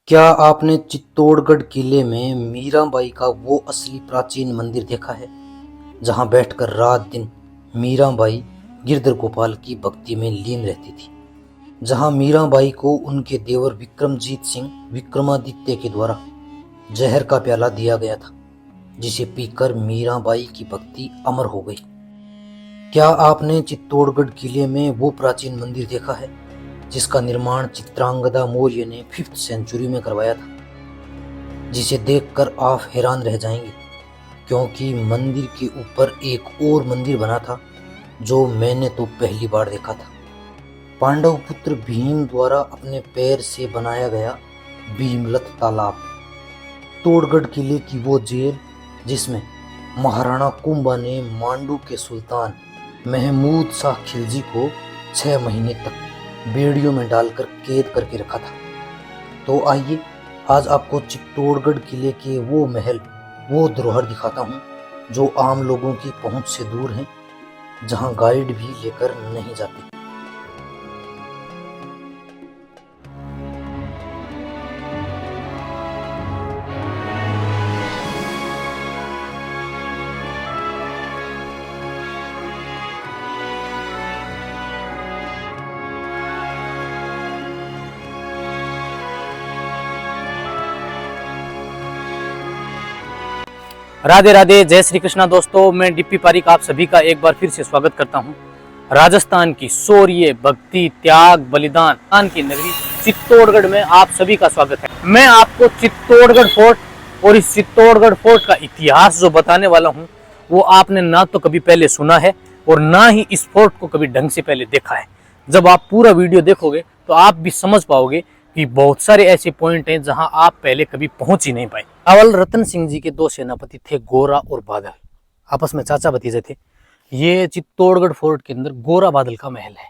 क्या आपने चित्तौड़गढ़ किले में मीराबाई का वो असली प्राचीन मंदिर देखा है, जहां बैठकर रात दिन मीराबाई गिरधर गोपाल की भक्ति में लीन रहती थी, जहां मीराबाई को उनके देवर विक्रमजीत सिंह विक्रमादित्य के द्वारा जहर का प्याला दिया गया था, जिसे पीकर मीराबाई की भक्ति अमर हो गई। क्या आपने चित्तौड़गढ़ किले में वो प्राचीन मंदिर देखा है, जिसका निर्माण चित्रांगदा मौर्य ने 5th सेंचुरी में करवाया था, जिसे देखकर आप हैरान रह जाएंगे, क्योंकि मंदिर के ऊपर एक और मंदिर बना था जो मैंने तो पहली बार देखा था। पांडव पुत्र भीम द्वारा अपने पैर से बनाया गया भीमलत तालाब, चित्तौड़गढ़ किले की वो जेल जिसमें महाराणा कुंभा ने मांडू के सुल्तान महमूद शाह खिलजी को 6 महीने तक बेड़ियों में डालकर कैद करके रखा था। तो आइए आज आपको चित्तौड़गढ़ किले के वो महल, वो धरोहर दिखाता हूँ जो आम लोगों की पहुंच से दूर हैं, जहां गाइड भी लेकर नहीं जाते। राधे राधे, जय श्री कृष्णा। दोस्तों, मैं डीपी पारिक आप सभी का एक बार फिर से स्वागत करता हूं। राजस्थान की शौर्य, भक्ति, त्याग, बलिदान की नगरी चित्तौड़गढ़ में आप सभी का स्वागत है। मैं आपको चित्तौड़गढ़ फोर्ट और इस चित्तौड़गढ़ फोर्ट का इतिहास जो बताने वाला हूं, वो आपने ना तो कभी पहले सुना है और ना ही इस फोर्ट को कभी ढंग से पहले देखा है। जब आप पूरा वीडियो देखोगे तो आप भी समझ पाओगे कि बहुत सारे ऐसे पॉइंट हैं जहां आप पहले कभी पहुंच ही नहीं पाए। रावल रतन सिंह जी के 2 सेनापति थे, गोरा और बादल, आपस में चाचा भतीजे थे। ये चित्तौड़गढ़ फोर्ट के अंदर गोरा बादल का महल है।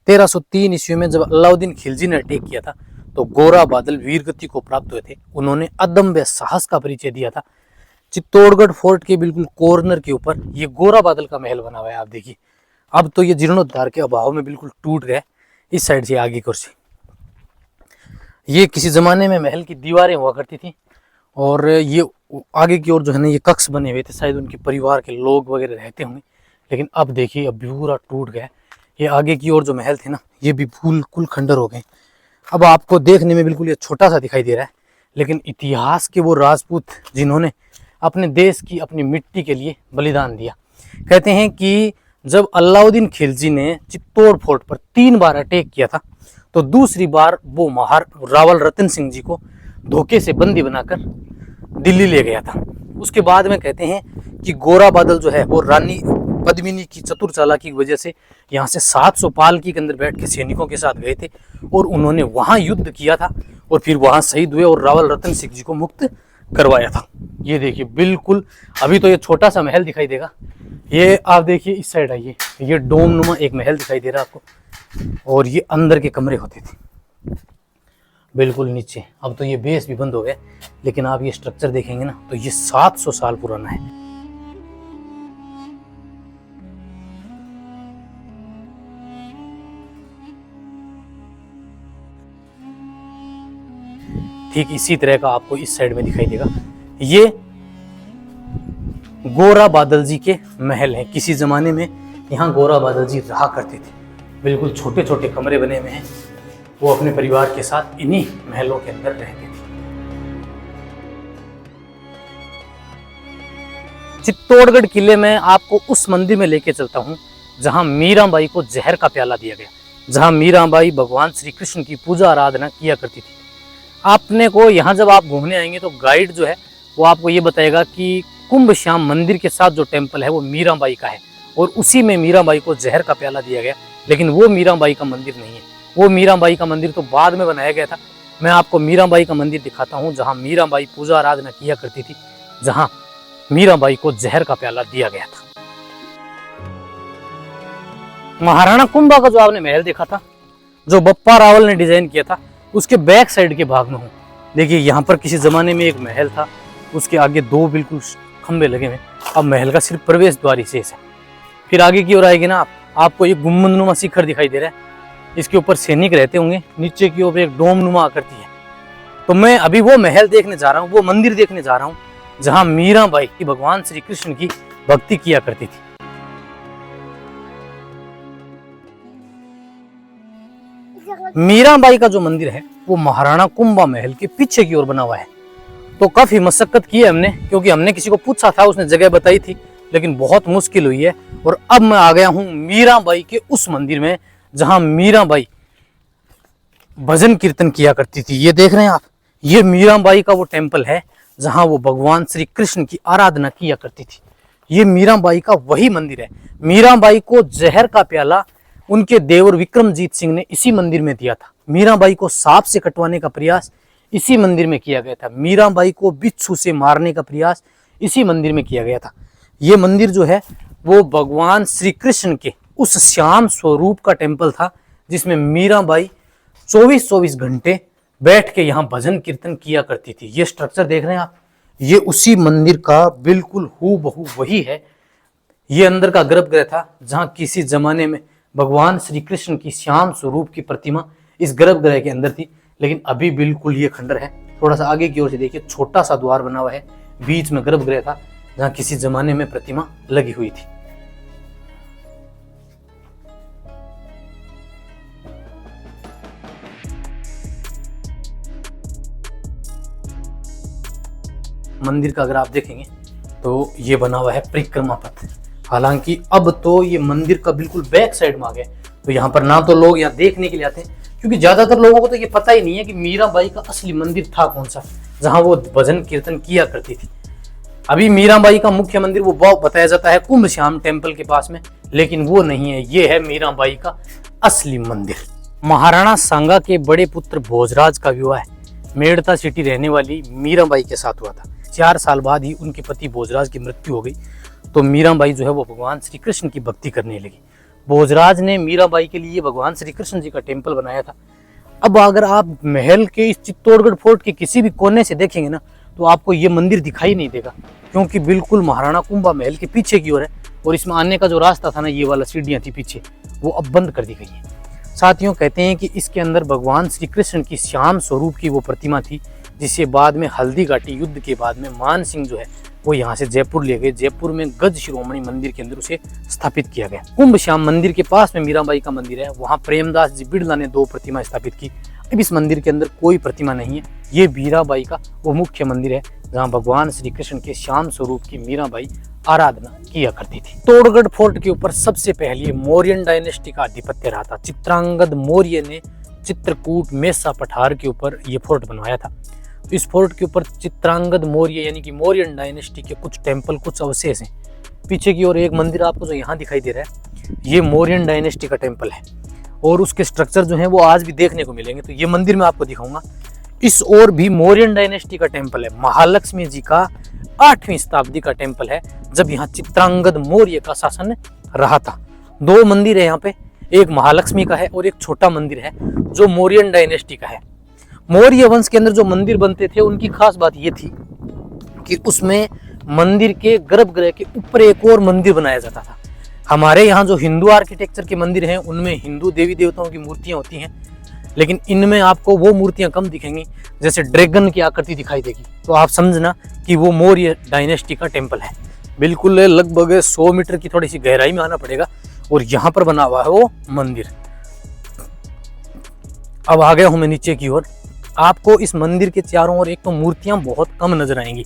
1303 ईस्वी में जब अलाउद्दीन खिलजी ने अटैक किया था तो गोरा बादल वीरगति को प्राप्त हुए थे। उन्होंने अदम्य साहस का परिचय दिया था। चित्तौड़गढ़ फोर्ट के बिल्कुल कॉर्नर के ऊपर ये गोरा बादल का महल बना हुआ है। आप देखिए, अब तो ये जीर्णोद्धार के अभाव में बिल्कुल टूट गया। इस साइड से आगे की ओर से ये किसी जमाने में महल की दीवारें हुआ करती थी और ये आगे की ओर जो है ना, ये कक्ष बने हुए थे, शायद उनके परिवार के लोग वगैरह रहते होंगे। लेकिन अब देखिए, अब पूरा टूट गया। ये आगे की ओर जो महल थे ना, ये भी बिल्कुल खंडर हो गए। अब आपको देखने में बिल्कुल ये छोटा सा दिखाई दे रहा है, लेकिन इतिहास के वो राजपूत जिन्होंने अपने देश की, अपनी मिट्टी के लिए बलिदान दिया। कहते हैं कि जब अलाउद्दीन खिलजी ने चित्तौड़ फोर्ट पर 3 बार अटैक किया था, तो दूसरी बार वो रावल रतन सिंह जी को धोखे से बंदी बनाकर दिल्ली ले गया था। उसके बाद में कहते हैं कि गोरा बादल जो है वो रानी पद्मिनी की चतुर चालाकी की वजह से यहाँ से 700 पालकी के अंदर बैठ के सैनिकों के साथ गए थे और उन्होंने वहां युद्ध किया था और फिर वहां शहीद हुए और रावल रतन सिंह जी को मुक्त करवाया था। ये देखिए, बिल्कुल अभी तो ये छोटा सा महल दिखाई देगा। ये आप देखिए, इस साइड आइए, ये डोम नुमा एक महल दिखाई दे रहा है आपको, और ये अंदर के कमरे होते थे बिल्कुल नीचे। अब तो ये बेस भी बंद हो गया, लेकिन आप ये स्ट्रक्चर देखेंगे ना तो ये 700 साल पुराना है। ठीक इसी तरह का आपको इस साइड में दिखाई देगा। ये गोरा बादल जी के महल हैं। किसी जमाने में यहाँ गोरा बादल जी रहा करते थे। बिल्कुल छोटे छोटे कमरे बने हुए हैं। वो अपने परिवार के साथ इन्हीं महलों के अंदर रहते थे। चित्तौड़गढ़ किले में आपको उस मंदिर में लेके चलता हूँ जहां मीराबाई को जहर का प्याला दिया गया, जहां मीराबाई भगवान श्री कृष्ण की पूजा आराधना किया करती थी। आपने को यहाँ जब आप घूमने आएंगे तो गाइड जो है वो आपको ये बताएगा कि कुंभ श्याम मंदिर के साथ जो टेम्पल है वो मीराबाई का है और उसी में मीराबाई को जहर का प्याला दिया गया। लेकिन वो मीराबाई का मंदिर नहीं है। वो मीराबाई का मंदिर तो बाद में बनाया गया था। मैं आपको मीराबाई का मंदिर दिखाता हूँ जहाँ मीराबाई पूजा आराधना किया करती थी, जहाँ मीराबाई को जहर का प्याला दिया गया था। महाराणा कुंभा का जो आपने महल देखा था, जो बप्पा रावल ने डिजाइन किया था, उसके बैक साइड के भाग में हूँ। देखिए, यहाँ पर किसी जमाने में एक महल था, उसके आगे 2 बिल्कुल खंबे लगे हुए। अब महल का सिर्फ प्रवेश द्वार ही शेष है। फिर आगे की ओर आएगी ना, आपको ये गुम्बदनुमा शिखर दिखाई दे रहा है। इसके ऊपर सैनिक रहते होंगे। नीचे की ओर एक डोम नुमा आकृति है। तो मैं अभी वो महल देखने जा रहा हूँ, वो मंदिर देखने जा रहा हूँ जहाँ मीराबाई की भगवान श्री कृष्ण की भक्ति किया करती थी। मीराबाई का जो मंदिर है वो महाराणा कुंभा महल के पीछे की ओर बना हुआ है। तो काफी मशक्कत की है हमने, क्योंकि हमने किसी को पूछा था, उसने जगह बताई थी, लेकिन बहुत मुश्किल हुई है। और अब मैं आ गया हूं मीराबाई के उस मंदिर में जहां मीराबाई भजन कीर्तन किया करती थी। ये देख रहे हैं आप, ये मीराबाई का वो टेम्पल है जहां वो भगवान श्री कृष्ण की आराधना किया करती थी। ये मीराबाई का वही मंदिर है। मीराबाई को जहर का प्याला उनके देवर विक्रमजीत सिंह ने इसी मंदिर में दिया था। मीराबाई को सांप से कटवाने का प्रयास इसी मंदिर में किया गया था। मीराबाई को बिच्छू से मारने का प्रयास इसी मंदिर में किया गया था। ये मंदिर जो है वो भगवान श्री कृष्ण के उस श्याम स्वरूप का टेम्पल था, जिसमें मीराबाई 24-24 घंटे बैठ के यहाँ भजन कीर्तन किया करती थी। ये स्ट्रक्चर देख रहे हैं आप, ये उसी मंदिर का बिल्कुल हूबहू वही है। ये अंदर का गर्भगृह था जहाँ किसी जमाने में भगवान श्री कृष्ण की श्याम स्वरूप की प्रतिमा इस गर्भगृह के अंदर थी, लेकिन अभी बिल्कुल ये खंडर है। थोड़ा सा आगे की ओर से देखिए, छोटा सा द्वार बना हुआ है, बीच में गर्भगृह था जहाँ किसी जमाने में प्रतिमा लगी हुई थी। मंदिर का अगर आप देखेंगे तो ये बना हुआ है परिक्रमा पथ। हालांकि अब तो ये मंदिर का बिल्कुल बैक साइड में आ गया, तो यहाँ पर ना तो लोग यहाँ देखने के लिए आते हैं, क्योंकि ज्यादातर लोगों को तो ये पता ही नहीं है कि मीराबाई का असली मंदिर था कौन सा, जहाँ वो भजन कीर्तन किया करती थी। अभी मीराबाई का मुख्य मंदिर वो बताया जाता है कुंभ श्याम टेम्पल के पास में, लेकिन वो नहीं है। ये है मीराबाई का असली मंदिर। महाराणा सांगा के बड़े पुत्र भोजराज का विवाह मेड़ता सिटी रहने वाली मीराबाई के साथ हुआ था। 4 साल बाद ही उनके पति भोजराज की मृत्यु हो गई, तो मीराबाई जो है वो भगवान श्री कृष्ण की भक्ति करने लगी। भोजराज ने मीराबाई के लिए भगवान श्री कृष्ण जी का टेम्पल बनाया था। अब अगर आप महल के इस चित्तौड़गढ़ फोर्ट के किसी भी कोने से देखेंगे ना, तो आपको ये मंदिर दिखाई नहीं देगा, क्योंकि बिल्कुल महाराणा कुंभा महल के पीछे की ओर है। और इसमें आने का जो रास्ता था ना, ये वाला सीढ़ियाँ थी पीछे, वो अब बंद कर दी गई है। साथियों, कहते हैं कि इसके अंदर भगवान श्री कृष्ण की श्याम स्वरूप की वो प्रतिमा थी, जिसे बाद में हल्दी घाटी युद्ध के बाद में मान सिंह जो है वो यहाँ से जयपुर ले गए। जयपुर में गज शिरोमणि मंदिर के अंदर उसे स्थापित किया गया। कुंभ श्याम मंदिर के पास में मीराबाई का मंदिर है, वहाँ प्रेमदास जी बिड़ला ने 2 प्रतिमा स्थापित की। अब इस मंदिर के अंदर कोई प्रतिमा नहीं है। ये मीराबाई का वो मुख्य मंदिर है जहाँ भगवान श्री कृष्ण के श्याम स्वरूप की मीराबाई आराधना किया करती थी। चित्तौड़गढ़ फोर्ट के ऊपर सबसे पहले मौर्यन डायनेस्टी का आधिपत्य रहा था। चित्रांगद मौर्य ने चित्रकूट मेसा पठार के ऊपर ये फोर्ट बनवाया था। इस फोर्ट के ऊपर चित्रांगद मौर्य यानी कि मौर्यन डायनेस्टी के कुछ टेम्पल, कुछ अवशेष हैं। पीछे की ओर एक मंदिर आपको जो यहाँ दिखाई दे रहा है, ये मौर्यन डायनेस्टी का टेम्पल है, और उसके स्ट्रक्चर जो हैं वो आज भी देखने को मिलेंगे। तो ये मंदिर मैं आपको दिखाऊंगा। इस ओर भी मौर्यन डायनेस्टी का टेम्पल है। महालक्ष्मी जी का 8वीं शताब्दी का टेम्पल है, जब यहाँ चित्रांगद मौर्य का शासन रहा था। 2 मंदिर है यहाँ पे, एक महालक्ष्मी का है और एक छोटा मंदिर है जो मौर्यन डायनेस्टी का है। मौर्य वंश के अंदर जो मंदिर बनते थे, उनकी खास बात ये थी कि उसमें मंदिर के गर्भगृह के ऊपर एक और मंदिर बनाया जाता था। हमारे यहाँ जो हिंदू आर्किटेक्चर के मंदिर हैं, उनमें हिंदू देवी देवताओं की मूर्तियाँ होती हैं, लेकिन इनमें आपको वो मूर्तियाँ कम दिखेंगी। जैसे ड्रैगन की आकृति दिखाई देगी, तो आप समझना कि वो मौर्य डायनेस्टी का टेम्पल है। बिल्कुल लगभग 100 मीटर की थोड़ी सी गहराई में आना पड़ेगा, और यहाँ पर बना हुआ है वो मंदिर। अब आ गया हूँ मैं नीचे की ओर। आपको इस मंदिर के चारों ओर एक तो मूर्तियां बहुत कम नजर आएंगी,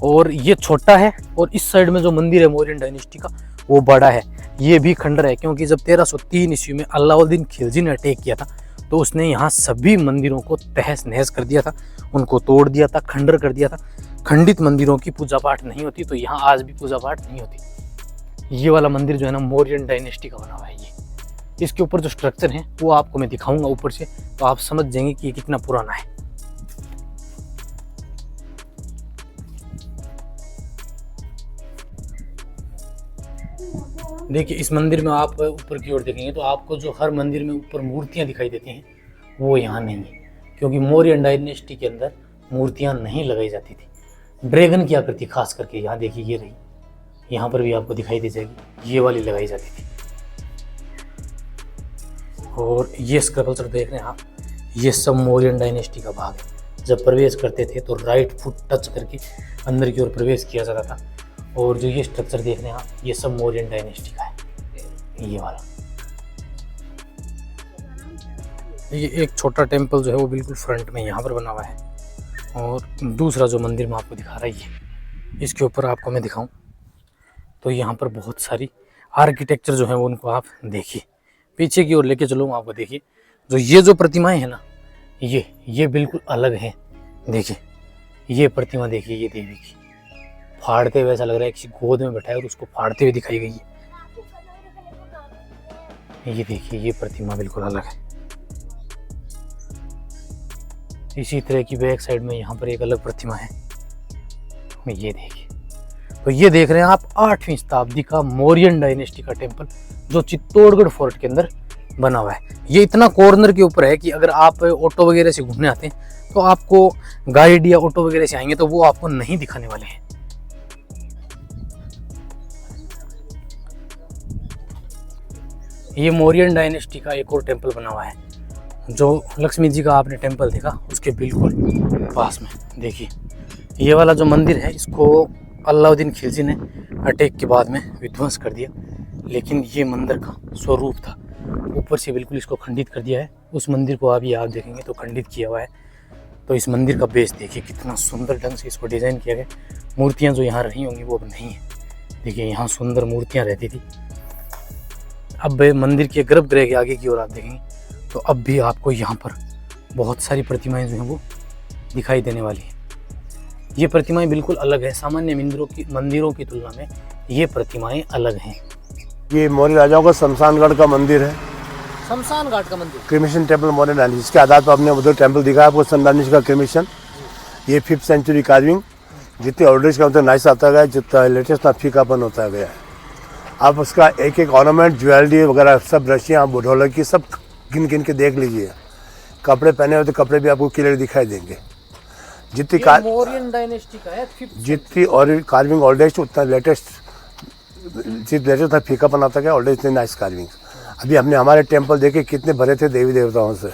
और ये छोटा है, और इस साइड में जो मंदिर है मौर्यन डायनेस्टी का वो बड़ा है। ये भी खंडर है, क्योंकि जब 1303 ईस्वी में अलाउद्दीन खिलजी ने अटैक किया था, तो उसने यहाँ सभी मंदिरों को तहस नहस कर दिया था, उनको तोड़ दिया था, खंडर कर दिया था। खंडित मंदिरों की पूजा पाठ नहीं होती, तो यहाँ आज भी पूजा पाठ नहीं होती। ये वाला मंदिर जो है ना, मौर्यन डायनेस्टी का बना हुआ है। ये इसके ऊपर जो स्ट्रक्चर है वो आपको मैं दिखाऊंगा ऊपर से, तो आप समझ जाएंगे कि ये कितना पुराना है। देखिए, इस मंदिर में आप ऊपर की ओर देखेंगे तो आपको जो हर मंदिर में ऊपर मूर्तियां दिखाई देती हैं, वो यहाँ नहीं है, क्योंकि मौर्यन डायनेस्टी के अंदर मूर्तियां नहीं लगाई जाती थी। ड्रैगन की आकृति खास करके यहाँ देखिए, ये रही, यहाँ पर भी आपको दिखाई दे जाएगी, ये वाली लगाई जाती थी। और ये स्कल्पचर देख रहे हैं आप, ये सब मौर्यन डायनेस्टी का भाग है। जब प्रवेश करते थे तो राइट फुट टच करके अंदर की ओर प्रवेश किया जाता था। और जो ये स्ट्रक्चर देख रहे हैं आप, ये सब मौर्यन डायनेस्टी का है, ये वाला। ये एक छोटा टेम्पल जो है वो बिल्कुल फ्रंट में यहाँ पर बना हुआ है, और दूसरा जो मंदिर मैं आपको दिखा रहा है ये, इसके ऊपर आपको मैं दिखाऊं तो यहाँ पर बहुत सारी आर्किटेक्चर जो है वो उनको आप देखिए, पीछे की ओर लेके चलो आपको देखिए। जो ये जो प्रतिमाएं हैं ना, ये बिल्कुल अलग हैं। देखिए ये प्रतिमा देखिए, ये देवी की फाड़ते हुए ऐसा लग रहा है किसी गोद में बैठा है और उसको फाड़ते हुए दिखाई गई है। ये देखिए ये प्रतिमा बिल्कुल अलग है। इसी तरह की बैक साइड में यहाँ पर एक अलग प्रतिमा है, ये देखिए। तो ये देख रहे हैं आप 8वीं शताब्दी का मौर्यन डायनेस्टी का टेम्पल जो चित्तौड़गढ़ फोर्ट के अंदर बना हुआ है। ये इतना कॉर्नर के ऊपर है कि अगर आप ऑटो वगैरह से घूमने आते हैं तो आपको गाइड या ऑटो वगैरह से आएंगे तो वो आपको नहीं दिखाने वाले हैं। ये मौर्यन डायनेस्टी का एक और टेम्पल बना हुआ है, जो लक्ष्मी जी का आपने टेम्पल देखा उसके बिल्कुल पास में। देखिए ये वाला जो मंदिर है इसको अलाउद्दीन खिलजी ने अटैक के बाद में विध्वंस कर दिया, लेकिन ये मंदिर का स्वरूप था, ऊपर से बिल्कुल इसको खंडित कर दिया है। उस मंदिर को अभी आप देखेंगे तो खंडित किया हुआ है। तो इस मंदिर का बेस देखिए कितना सुंदर ढंग से इसको डिज़ाइन किया गया। मूर्तियाँ जो यहाँ रही होंगी वो अब नहीं है। देखिए यहाँ सुंदर मूर्तियाँ रहती थी। अब मंदिर के गर्भगृह के आगे की ओर आप देखेंगे तो अब भी आपको यहाँ पर बहुत सारी प्रतिमाएं जो हैं वो दिखाई देने वाली हैं। ये प्रतिमाएं बिल्कुल अलग है, सामान्य मंदिरों की तुलना में ये प्रतिमाएं अलग हैं। ये मौर्य राजाओं का शमशानगढ़ का मंदिर है, शमशान घाट का मंदिर, क्रिमिशन टेम्पल मौर्य डायनेस्टी। इसके आधार पर हमने उधर टेम्पल दिखाया आपको, सन डायनेस्टी का क्रिमिशन। ये 5th सेंचुरी कार्विंग, जितनी ऑर्डर्स का मतलब नाइस आता गया, जितना लेटेस्ट ना फीकापन होता गया है। आप उसका एक एक ऑर्नामेंट, ज्वेलरी वगैरह सब रशियाँ ढोलक की सब गिन गिन के देख लीजिए। कपड़े पहने हुए तो कपड़े भी आपको क्लियर दिखाई देंगे। जितनी मौर्यन डायनेस्टी का है, जितनी और कार्विंग ओल्डेस्ट उतना लेटेस्ट, था फीकापन आता गया, ओल्डेस्ट इतनी नाइस कार्विंग। अभी हमने हमारे टेम्पल देखे कितने भरे थे देवी देवताओं से।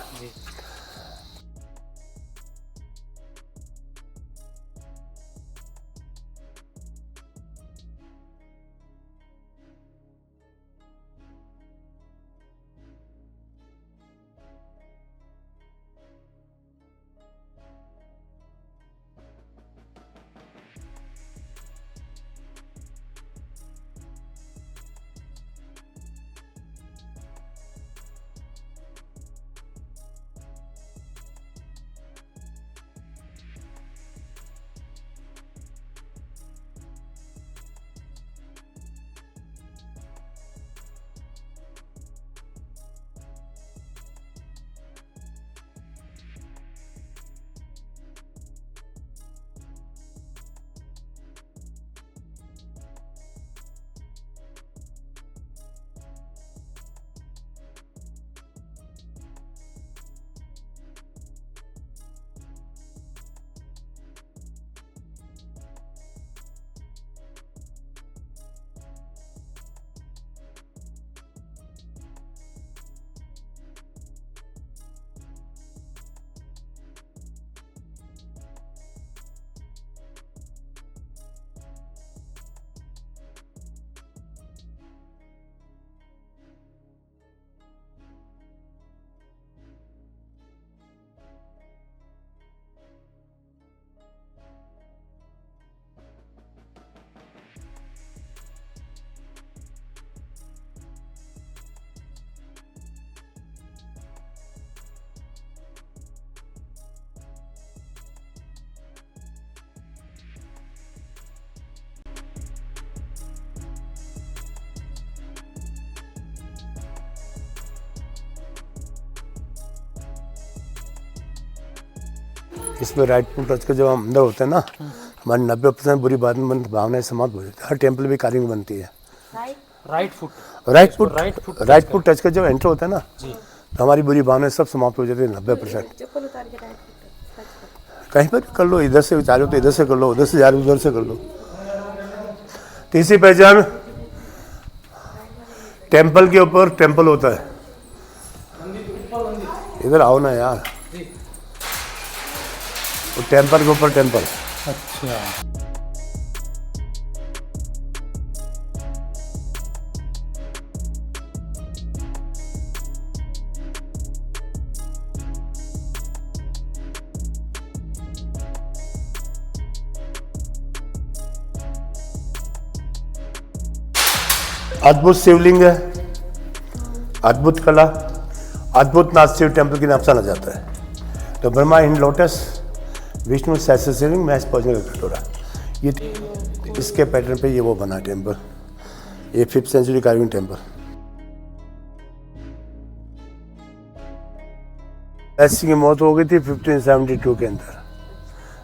इसमें राइट फुट टच के जब हम अंदर होते हैं ना, हमारी 90% बुरी भावनाएं समाप्त हो जाती है। हर टेम्पल भी कार्विंग बनती है। राइट फुट टच के जब एंटर होता है ना तो हमारी बुरी भावनाएं सब समाप्त हो जाती है 90%। कहीं पर कर लो, इधर से चाहो तो इधर से कर लो, उधर से जा रहे उधर से कर लो। तीसरी पहचान, टेम्पल के ऊपर टेम्पल होता है। इधर आओ ना यार, वो टेम्पल के ऊपर टेम्पल। अच्छा, अद्भुत शिवलिंग है, अद्भुत कला, अद्भुत नाथ शिव टेम्पल के नाम से जाना जाता है। तो ब्रह्मा इन लोटस, विष्णु सहस्त्र शिवलिंग, महेश पहुँचने का कटोरा, ये इसके पैटर्न पे ये वो बना टेम्पल। ये 5th सेंचुरी कार्विंग टेम्पल। ऐसी की मौत हो गई थी 1572 के अंदर।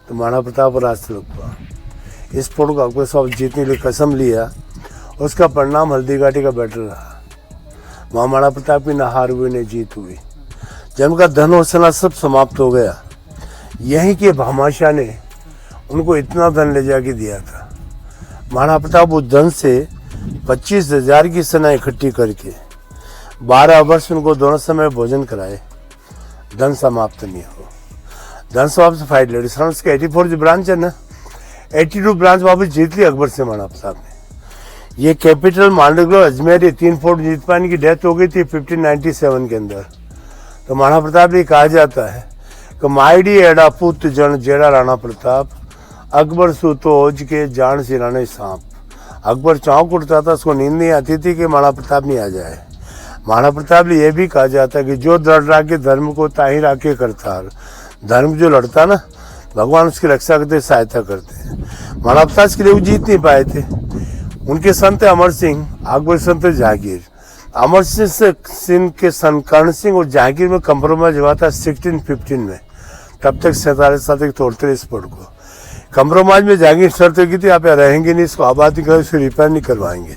तो महाराणा प्रताप और राजतिलक इस फोटो को अकबर साहब जीतने के लिए कसम लिया, उसका परिणाम हल्दी घाटी का बैटल रहा। महाराणा प्रताप की न हार हुई न जीत हुई। जब उनका धन और सेना सब समाप्त हो गया, यहीं के भामाशाह ने उनको इतना धन ले जाके दिया था। महाराणा प्रताप उस धन से 25,000 की सेना इकट्ठी करके 12 वर्ष उनको दोनों समय भोजन कराए, धन समाप्त नहीं हो। धन समाप्त फाइट लड़ी सर, उसके 84 जो ब्रांच है ना, 82 ब्रांच वापस जीत ली अकबर से महाराणा प्रताप ने। ये कैपिटल मांडगलो अजमेर ये 3 फोर्ट जीत पाए। इनकी डेथ हो गई थी 1597 के अंदर। तो महाराणा प्रताप ये कहा जाता है कि माइडी एडा पुत जन जेड़ा राणा प्रताप, अकबर सूतो ओज के जान सिराने सांप। अकबर चौंक उठता था, उसको नींद नहीं आती थी कि महाराणा प्रताप नहीं आ जाए। महाराणा प्रताप ने यह भी कहा जाता है कि जो दृढ़ राखे धर्म को ताही राखे करतार। धर्म जो लड़ता ना, भगवान उसकी रक्षा करते, सहायता करते हैं। महाराणा प्रताप के लिए वो जीत नहीं पाए थे। उनके संत अमर सिंह, अकबर संत जहांगीर। अमर सिंह के सन कर्ण सिंह और जहांगीर में कंप्रोमाइज हुआ था 1615 में। तब तक 47 साल तक तोड़ते इस पड़ को। कंप्रोमाइज में जहांगीर शर्त की थी, आप यहाँ रहेंगे नहीं, इसको आबादी कर, इसको रिपेयर नहीं करवाएंगे।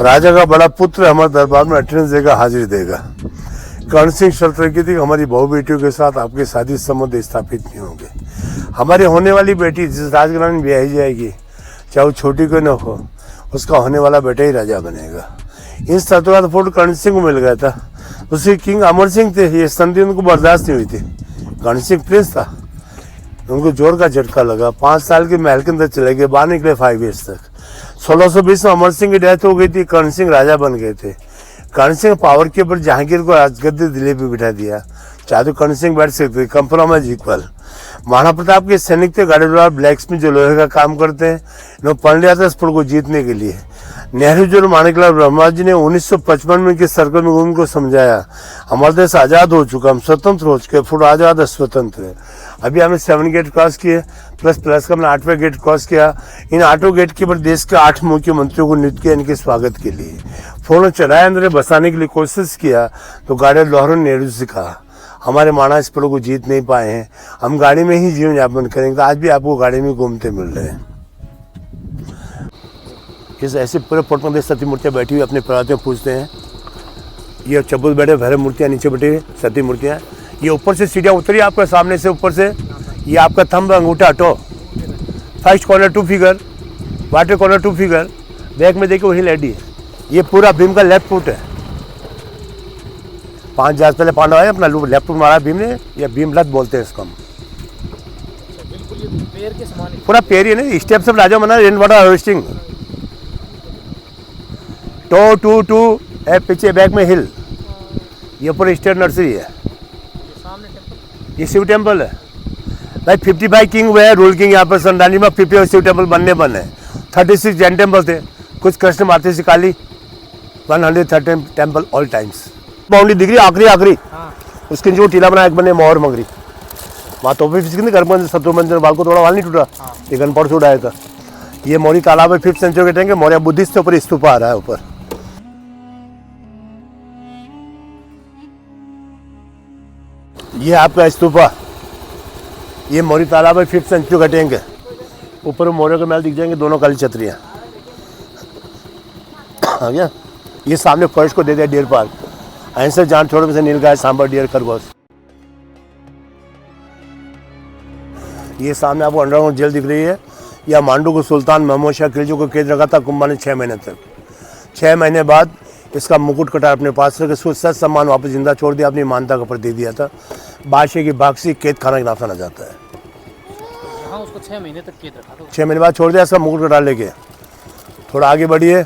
राजा का बड़ा पुत्र हमारे दरबार में अटेंडेंस देगा, हाजिरी देगा। कर्ण सिंह शर्त रखी थी, हमारी बहू बेटियों के साथ आपके शादी संबंध स्थापित नहीं होंगे। हमारी होने वाली बेटी जिस राजघराने में ब्याही जाएगी, चाहे वो छोटी क्यों न हो, उसका होने वाला बेटा ही राजा बनेगा। इन शर्तों का फोटो कर्ण सिंह को मिल गया था। उसके किंग अमर सिंह थे, ये संधि उनको बर्दाश्त नहीं हुई थी। कर्ण सिंह प्रिंस था, उनको जोर का झटका लगा। 5 साल के महल के अंदर चले गए, बाहर निकले 5 ईयर्स तक। 1620 में अमर सिंह की डेथ हो गई थी, कर्ण सिंह राजा बन गए थे। कर्ण सिंह पावर के ऊपर जहांगीर को राजगद्दी दिल्ली पे बिठा दिया। चाहे तो कर्ण सिंह बैठ सकते, कंप्रोमाइज इक्वल। महाराणा प्रताप के सैनिक थे गाड़ीवाला, ब्लैक स्मिथ जो लोहे का काम करते हैं, इन्होंने पढ़ लिया था इस पुल को जीतने के लिए। नेहरू जो माणिकलाल ब्रह्मा जी ने 1955 में के सर्कल में उनको समझाया, हमारा देश आज़ाद हो चुका, हम स्वतंत्र हो चुके, फुट आज़ाद है, स्वतंत्र है। अभी हमने 7 गेट क्रॉस किए, प्लस का हमने 8वां गेट क्रॉस किया। इन 8 गेट के ऊपर देश के 8 मुख्यमंत्रियों को नियुक्त किया इनके स्वागत के लिए। फोन चढ़ाया, अंदर बसाने के लिए कोशिश किया, तो गाड़ी लाहौर नेहरू से कहा हमारे महाराणा इस पड़ों को जीत नहीं पाए हैं, हम गाड़ी में ही जीवन यापन करेंगे। तो आज भी आपको गाड़ी में घूमते मिल रहे हैं। किस ऐसे पूरे फोटो में सती मूर्तियाँ बैठी हुई अपने प्रातियों पूछते हैं। ये चबूत बैठे भैरव मूर्तियाँ नीचे बैठी हुई सती मूर्तियाँ। ये ऊपर से सीढ़ियाँ उतरी आपके सामने से, ऊपर से ये आपका थंब अंगूठा हटो, first corner 2 figure, water corner 2 figure, back में देखिए वही लेडी है। ये पूरा भीम का लेफ्ट फुट है। 5 जहाज पहले पांडव आए, अपना लेफ्ट फुट मारा भीम ने, या भीम लत बोलते हैं इसको हम। पूरा पैर ही नहीं, स्टेप सब राजा बना, रेन वाटर हार्वेस्टिंग। टू है पीछे, बैक में हिल। ये ऊपर स्टेट नर्सरी है। ये शिव टेम्पल है भाई। 55 किंग हुए हैं, रूल किंग यहाँ पर संडाली में 50 शिव टेम्पल बने। 36 जैन टेम्पल थे, कुछ कृष्ण माते से काली। 113 टेम्पल ऑल टाइम्स। बाउंड्री दिख रही आखिरी उसके जो टीला बना एक बने मोहर मंगरी वहाँ तो घर पर शत्रुमंजन बाल को थोड़ा वाल नहीं टूटा, ये गनपौड़ से उड़ाया था। ये मौर्य तालाब है, 5th सेंचुरी के टाइम के मौर्य बुद्धिस्ट के ऊपर स्तूपा आ रहा है ऊपर। ये आपका स्तूपा, ये मौर्य तालाब है, 5th सेंचुरी का टैंक है। ऊपर मौर्य के महल दिख जाएंगे, दोनों काली छतरियाँ आ गया। ये सामने फर्स्ट को दे दिया डियर पार्क, ऐसे जान छोड़ में से नीलगाय, सांबर, डियर, खरगोश। ये सामने आपको अंडरग्राउंड जेल दिख रही है। यह मांडू को सुल्तान महमूद शाह खिलजी को कैद रखा था कुंभा ने 6 महीने तक। 6 महीने बाद इसका मुकुट कटा अपने पास रख उसको सच सम्मान वापस जिंदा छोड़ दिया, अपनी मानता का पर दे दिया था। बादशाह की बाक्सी कैद खाना के नाम जाना जाता है। वहाँ उसको 6 महीने तक कैद रखा था। 6 महीने बाद छोड़ दिया, इसका मुकुट कटा लेके थोड़ा आगे बढ़िए,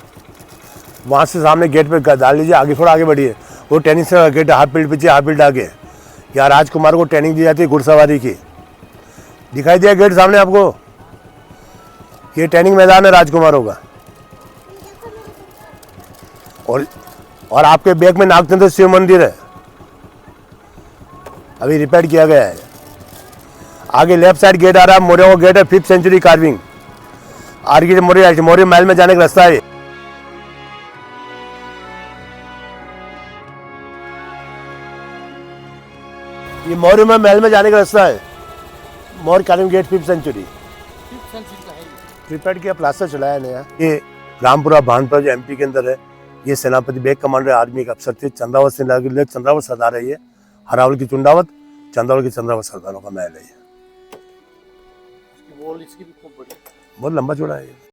वहाँ से सामने गेट पे डाल लीजिए, आगे थोड़ा आगे बढ़िए, वो ट्रेनिंग से गेट हाफ फील्ड पीछे, हाफ फील्ड आगे, यहाँ राजकुमार को ट्रेनिंग दी जाती है घुड़सवारी की। दिखाई दिया गेट सामने आपको, ये ट्रेनिंग मैदान है राजकुमारों का। और आपके बैग में नागचंद्र शिव मंदिर है, अभी रिपेयर किया गया है। आगे लेफ्ट साइड गेट आ रहा है, मौर्य का गेट है, 5th century carving, architect Maurya महल में जाने का रास्ता है। ये मौर्य महल में जाने का रास्ता है, Maurya carving gate 5th century repair किया, प्लास्टर चलाया नया। ये रामपुरा भानपुरा जो MP के अंदर है, ये सेनापति बैग कमांडर आर्मी का अफसर थे, चंद्रावत से चंद्रावत सरदार है। ये हरावल की चुंडावत, चंद्रावत की चंद्रावत सरदारों का महल है। ये वॉल इसकी भी खूब बड़ी, बहुत लंबा चौड़ा है ये।